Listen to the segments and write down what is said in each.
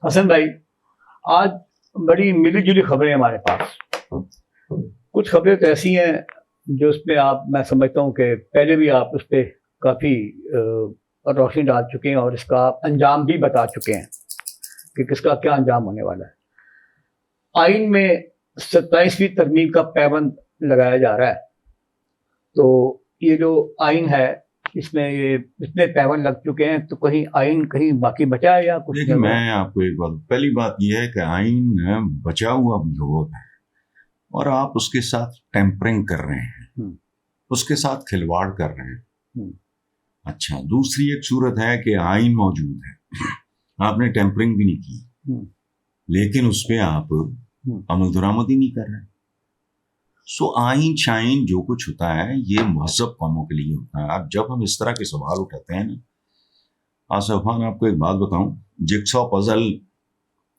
حسن بھائی، آج بڑی ملی جلی خبریں ہمارے پاس. کچھ خبریں تو ایسی ہیں جو اس پہ میں سمجھتا ہوں کہ پہلے بھی آپ اس پہ کافی روشنی ڈال چکے ہیں اور اس کا انجام بھی بتا چکے ہیں کہ کس کا کیا انجام ہونے والا ہے. آئین میں 27ویں ترمیم کا پیبند لگایا جا رہا ہے. تو یہ جو آئین ہے اس میں یہ اتنے پیبند لگ چکے ہیں، تو کہیں آئین کہیں باقی بچا ہے یا کچھ؟ لیکن میں آپ کو ایک بات، پہلی بات یہ ہے کہ آئین بچا ہوا بھی ہوتا ہے اور آپ اس کے ساتھ ٹیمپرنگ کر رہے ہیں، اس کے ساتھ کھلواڑ کر رہے ہیں. اچھا، دوسری ایک صورت ہے کہ آئین موجود ہے، آپ نے ٹیمپرنگ بھی نہیں کی لیکن اس پہ آپ عمل درآمد ہی نہیں کر رہے. سو آئین شائن جو کچھ ہوتا ہے یہ مہذب قوموں کے لیے ہوتا ہے. اب جب ہم اس طرح کے سوال اٹھاتے ہیں نا، آصف خان آپ کو ایک بات بتاؤں، جگسا پزل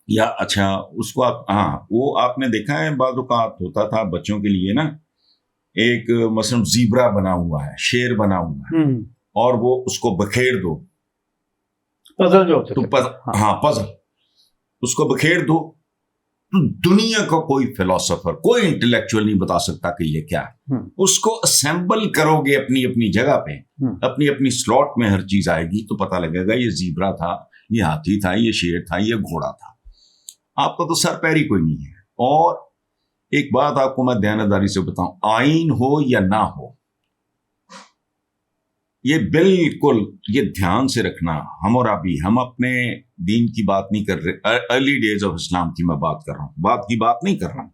یا اچھا اس کو آپ وہ آپ نے دیکھا ہے بعض اوقات ہوتا تھا بچوں کے لیے نا، ایک مثلا زیبرا بنا ہوا ہے، شیر بنا ہوا ہے اور وہ اس کو بکھیر دو، پزل جو ہوتا ہے پزل، اس کو بکھیر دو تو دنیا کا کوئی فلاسفر، کوئی انٹلیکچوئل نہیں بتا سکتا کہ یہ کیا ہے. اس کو اسمبل کرو گے اپنی اپنی جگہ پہ، اپنی اپنی سلاٹ میں ہر چیز آئے گی تو پتہ لگے گا یہ زیبرا تھا، یہ ہاتھی تھا، یہ شیر تھا، یہ گھوڑا تھا. آپ کا تو سر پیر ہی کوئی نہیں ہے. اور ایک بات آپ کو میں دیانتداری سے بتاؤں، آئین ہو یا نہ ہو، یہ بالکل یہ دھیان سے رکھنا، ہم اور ابھی ہم اپنے دین کی بات نہیں کر رہے، ارلی ڈیز آف اسلام کی میں بات کر رہا ہوں، بات کی بات نہیں کر رہا ہوں.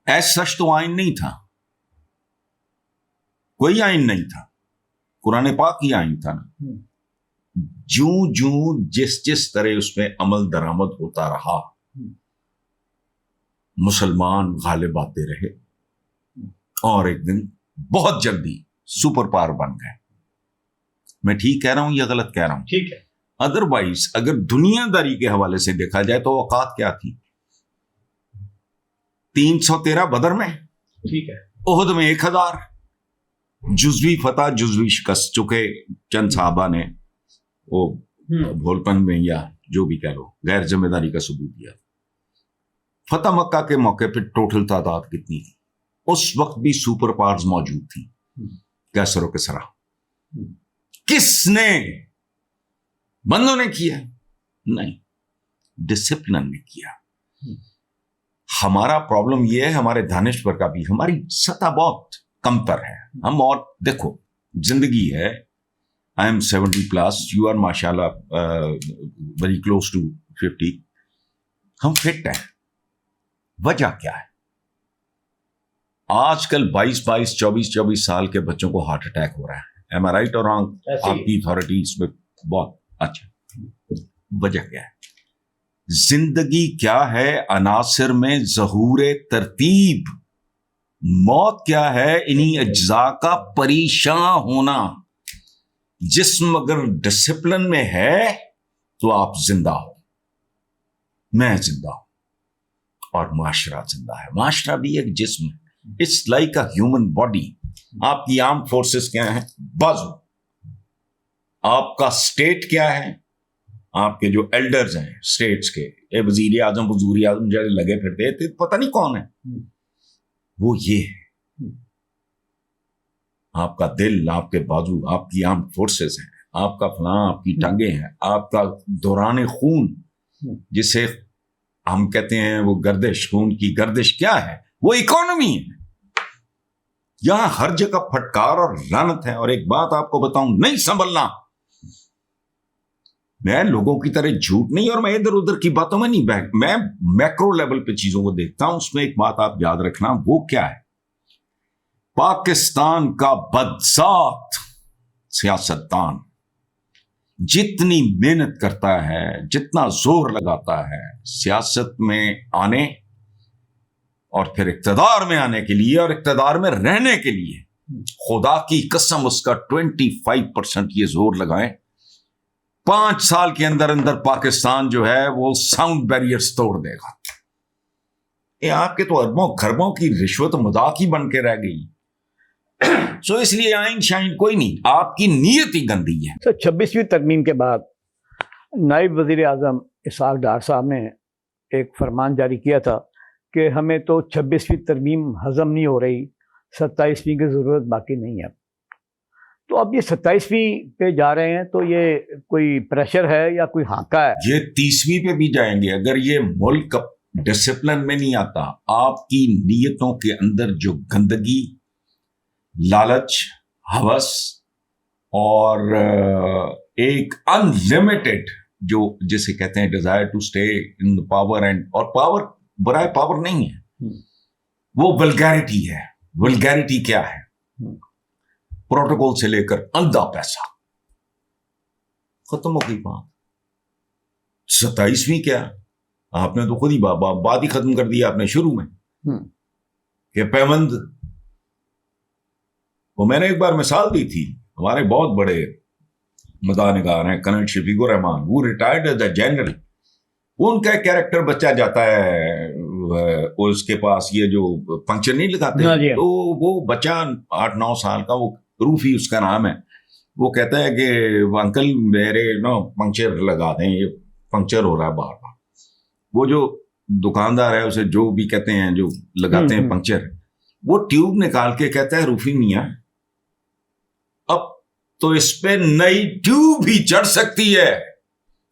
ایس سچ تو آئین نہیں تھا، کوئی آئین نہیں تھا، قرآن پاک ہی آئین تھا نا. جوں جس طرح اس میں عمل درآمد ہوتا رہا، مسلمان غالب آتے رہے اور ایک دن بہت جلدی سپر پاور بن گئے. میں ٹھیک کہہ رہا ہوں یا غلط کہہ رہا ہوں؟ ٹھیک ہے. ادروائز اگر دنیا داری کے حوالے سے دیکھا جائے تو اوقات کیا تھی؟ 313 بدر میں، ٹھیک ہے، احد میں 1000، جزوی فتح جزوی شکست، چکے چند صحابہ نے وہ بھولپن میں یا جو بھی کہہ لو غیر ذمہ داری کا ثبوت دیا. فتح مکہ کے موقع پہ ٹوٹل تعداد کتنی تھی؟ اس وقت بھی سپر پاورز موجود تھی، کیسر و کسرا. کس نے؟ بندوں نے کیا؟ نہیں، ڈسپلن نے کیا. ہمارا پرابلم یہ ہے، ہمارے دانشور کا بھی، ہماری سطح بہت کمتر ہے. ہم اور دیکھو زندگی ہے، I am 70+, you are ماشاءاللہ very close to 50. ہم فٹ ہیں. وجہ کیا ہے؟ آج کل 24 سال کے بچوں کو ہارٹ اٹیک ہو رہا ہے. ایم آئی رائٹ اور رانگ؟ آپ کی اتھارٹی اس میں بہت اچھا. وجہ کیا ہے؟ زندگی کیا ہے؟ عناصر میں ظہور ترتیب. موت کیا ہے؟ انہی اجزاء کا پریشاں ہونا. جسم اگر ڈسپلن میں ہے تو آپ زندہ ہو، میں زندہ ہوں اور معاشرہ زندہ ہے. معاشرہ بھی ایک جسم ہے. It's like a human body. آپ کی آرم فورسز کیا ہیں؟ بازو. آپ کا اسٹیٹ کیا ہے؟ آپ کے جو ایلڈرز ہیں اسٹیٹس کے، وزیر اعظم جو لگے پھرتے تھے پتہ نہیں کون ہے، وہ یہ ہے. آپ کا دل، آپ کے بازو، آپ کی آرم فورسز ہیں، آپ کا فلاں، آپ کی ٹانگیں ہیں، آپ کا دوران خون جسے ہم کہتے ہیں وہ گردش، خون کی گردش کیا ہے؟ وہ اکانومی ہے. یہاں ہر جگہ پھٹکار اور لعنت ہے. اور ایک بات آپ کو بتاؤں، نہیں سنبھلنا. میں لوگوں کی طرح جھوٹ نہیں، اور میں ادھر ادھر کی باتوں میں نہیں بہت، میں میکرو لیول پہ چیزوں کو دیکھتا ہوں. اس میں ایک بات آپ یاد رکھنا، وہ کیا ہے؟ پاکستان کا بدذات سیاستدان جتنی محنت کرتا ہے، جتنا زور لگاتا ہے سیاست میں آنے اور پھر اقتدار میں آنے کے لیے اور اقتدار میں رہنے کے لیے، خدا کی قسم اس کا 25% یہ زور لگائیں، 5 سال کے اندر اندر پاکستان جو ہے وہ ساؤنڈ بیریئرز توڑ دے گا. یہ آپ کے تو اربوں خربوں کی رشوت مذاق ہی بن کے رہ گئی. سو اس لیے آئین شائن کوئی نہیں، آپ کی نیت ہی گندی ہے. 26ویں ترمیم کے بعد نائب وزیر اعظم اسحاق ڈار صاحب نے ایک فرمان جاری کیا تھا کہ ہمیں تو 26ویں ترمیم ہضم نہیں ہو رہی، 27ویں کی ضرورت باقی نہیں ہے. تو اب یہ 27ویں پہ جا رہے ہیں، تو یہ کوئی پریشر ہے یا کوئی ہانکا ہے؟ یہ 30ویں پہ بھی جائیں گے. اگر یہ ملک ڈسپلن میں نہیں آتا، آپ کی نیتوں کے اندر جو گندگی، لالچ، ہوس اور ایک انلمیٹڈ جو جسے کہتے ہیں desire to stay in power, and اور پاور برائے پاور نہیں ہے، وہ ولگیرٹی ہے. ولگیرٹی کیا ہے؟ پروٹوکول سے لے کر اندھا پیسہ. ختم ہو گئی بات. 27ویں کیا؟ آپ نے تو خود ہی بات ہی ختم کر دی آپ نے شروع میں کہ پیوند. وہ میں نے ایک بار مثال دی تھی، ہمارے بہت بڑے مداح ہیں کرنل شفیق الرحمان، وہ ریٹائرڈ ایز اے جنرل. ان کا کیریکٹر بچہ جاتا ہے اس کے پاس، یہ جو پنکچر نہیں لگاتے، تو وہ بچہ 8-9 سال کا، وہ روفی اس کا نام ہے، وہ کہتا ہے کہ انکل میرے پنکچر لگا دیں، یہ پنکچر ہو رہا ہے بار بار. وہ جو دکاندار ہے اسے جو بھی کہتے ہیں جو لگاتے ہیں پنکچر، وہ ٹیوب نکال کے کہتا ہے روفی میاں اب تو اس پہ نئی ٹیوب ہی چڑھ سکتی ہے،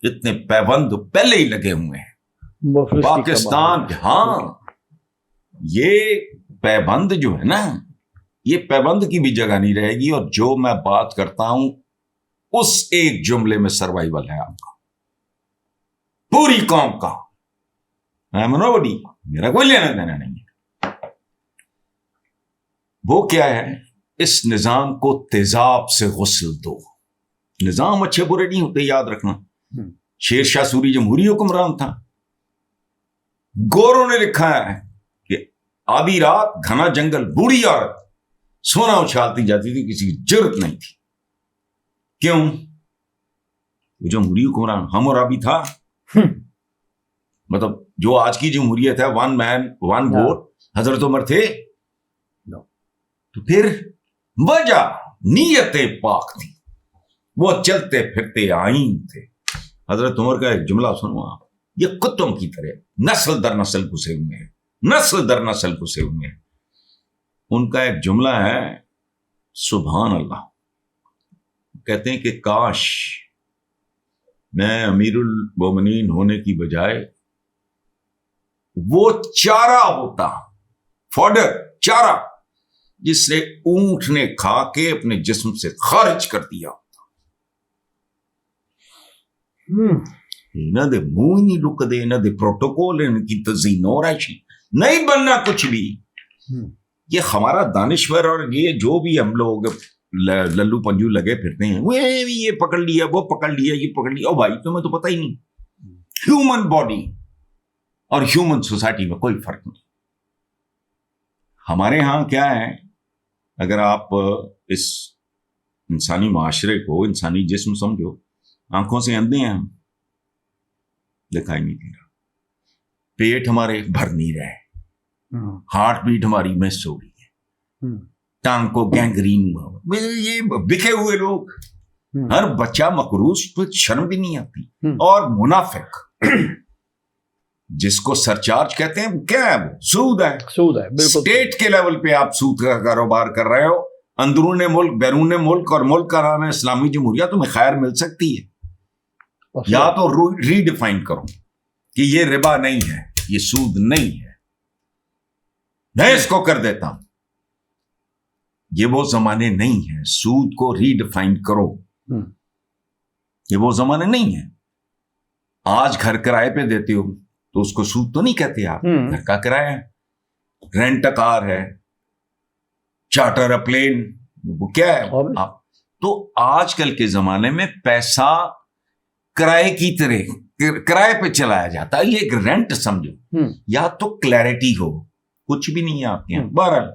اتنے پیبند پہلے ہی لگے ہوئے ہیں پاکستان. ہاں یہ پیبند جو ہے نا، یہ پیبند کی بھی جگہ نہیں رہے گی. اور جو میں بات کرتا ہوں اس ایک جملے میں سروائیول ہے آپ کا، پوری قوم کا. میرا کوئی لینا دینا نہیں ہے. وہ کیا ہے؟ اس نظام کو تیزاب سے غسل دو. نظام اچھے برے نہیں ہوتے، یاد رکھنا. شیر شاہ سوری جمہوری حکمران تھا، گوروں نے لکھا ہے کہ آدھی رات گھنا جنگل بوڑھی عورت سونا اچھالتی جاتی تھی، کسی کی جرت نہیں تھی. کیوں؟ وہ جمہوری حکمران ہم اور ابھی تھا. مطلب جو آج کی جمہوریت ہے، 1 مین 1 ووٹ، حضرت عمر تھے. تو پھر وجہ نیت پاک تھی، وہ چلتے پھرتے آئین تھے. حضرت عمر کا ایک جملہ سنو آپ، یہ کتوں کی طرح نسل در نسل گھسے ہوئے ہیں، نسل در نسل گھسے ہوئے ہیں. ان کا ایک جملہ ہے، سبحان اللہ، کہتے ہیں کہ کاش میں امیر المومنین ہونے کی بجائے وہ چارہ ہوتا، فوڈر، چارہ، جس سے اونٹ نے کھا کے اپنے جسم سے خارج کر دیا. نہ دے منہ نہیں رک دے، نہ دے پروٹوکول، ان کی تزئین اور ایسی نہیں بننا کچھ بھی. یہ ہمارا دانشور اور یہ جو بھی ہم لوگ للو پنجو لگے پھرتے ہیں، وہ یہ پکڑ لیا، وہ پکڑ لیا، یہ پکڑ لیا. او بھائی تمہیں تو پتہ ہی نہیں، ہیومن باڈی اور ہیومن سوسائٹی میں کوئی فرق نہیں. ہمارے ہاں کیا ہے، اگر آپ اس انسانی معاشرے کو انسانی جسم سمجھو، آنکھوں سے اندھے ہیں ہم، دکھائی نہیں دے رہا. پیٹ ہمارے بھر نہیں رہے، ہارٹ بیٹ ہماری مس ہو رہی ہے، ٹانگ کو گینگرین ہوا. یہ بکھے ہوئے لوگ، ہر بچہ مقروض، تو شرم بھی نہیں آتی. اور منافق جس کو سرچارج کہتے ہیں، کیا ہے؟ وہ سود ہے. سود ہے، بالکل. اسٹیٹ کے لیول پہ آپ سود کا کاروبار کر رہے ہو، اندرون ملک، بیرون ملک، اور ملک کا نام ہے اسلامی جمہوریہ. تمہیں خیر مل سکتی ہے، یا تو ری ڈیفائن کرو کہ یہ ربا نہیں ہے، یہ سود نہیں ہے. میں اس کو کر دیتا ہوں. یہ وہ زمانے نہیں ہیں، سود کو ری ڈیفائن کرو. یہ وہ زمانے نہیں ہیں. آج گھر کرائے پہ دیتے ہو تو اس کو سود تو نہیں کہتے آپ، گھر کا کرایہ. رینٹ کار ہے، چارٹر اے پلین، وہ کیا ہے آپ. تو آج کل کے زمانے میں پیسہ کرائے کی طرح کرائے پہ چلایا جاتا ہے. یہ ایک رینٹ سمجھو. یا تو کلیئرٹی ہو، کچھ بھی نہیں ہے آپ کے یہاں. بہرحال